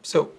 So,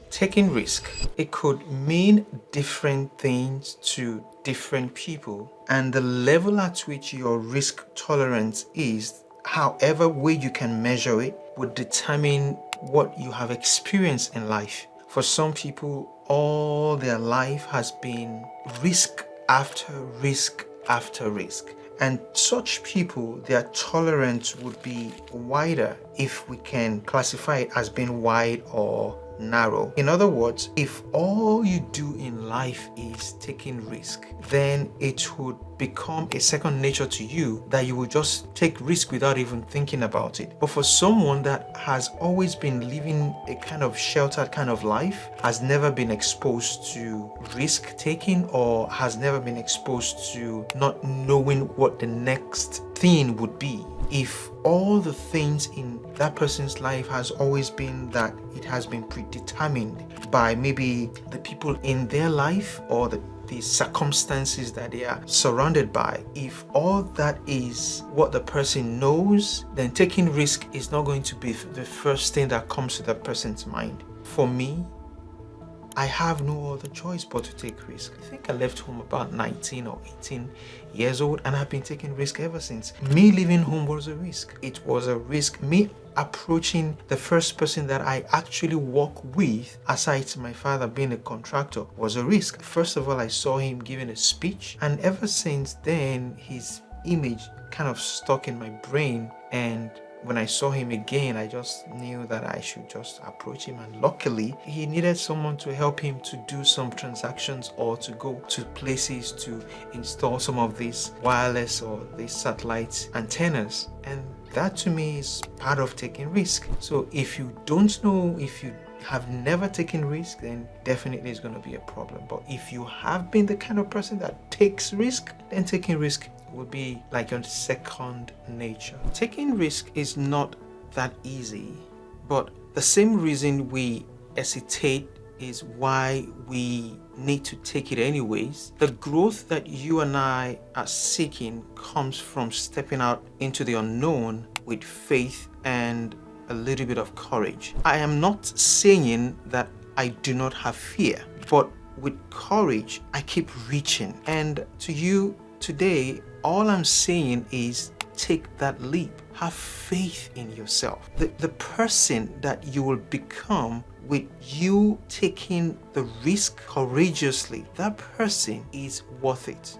taking risk, it could mean different things to different people, and the level at which your risk tolerance is, however way you can measure it, would determine what you have experienced in life. For some people, all their life has been risk after risk after risk. And such people, their tolerance would be wider, if we can classify it as being wide or narrow. In other words, if all you do in life is taking risk, then it would become a second nature to you, that you will just take risk without even thinking about it. But for someone that has always been living a kind of sheltered kind of life, has never been exposed to risk taking, or has never been exposed to not knowing what the next thing would be, if all the things in that person's life has always been that it has been predetermined by maybe the people in their life or the circumstances that they are surrounded by, if all that is what the person knows, then taking risk is not going to be the first thing that comes to that person's mind. For me, I have no other choice but to take risk. I think I left home about 19 or 18 years old, and I've been taking risk ever since. Me leaving home was a risk. It was a risk. Me approaching the first person that I actually work with, aside to my father being a contractor, was a risk. First of all, I saw him giving a speech, and ever since then, his image kind of stuck in my brain, and when I saw him again, I just knew that I should just approach him. And luckily, he needed someone to help him to do some transactions or to go to places to install some of these wireless or these satellite antennas. And that to me is part of taking risk. So if you don't know, if you have never taken risk, then definitely it's going to be a problem. But if you have been the kind of person that takes risk, then taking risk will be like your second nature. Taking risk is not that easy, but the same reason we hesitate is why we need to take it anyways. The growth that you and I are seeking comes from stepping out into the unknown with faith and a little bit of courage. I am not saying that I do not have fear, but with courage, I keep reaching. And to you today, all I'm saying is take that leap. Have faith in yourself. The person that you will become with you taking the risk courageously, that person is worth it.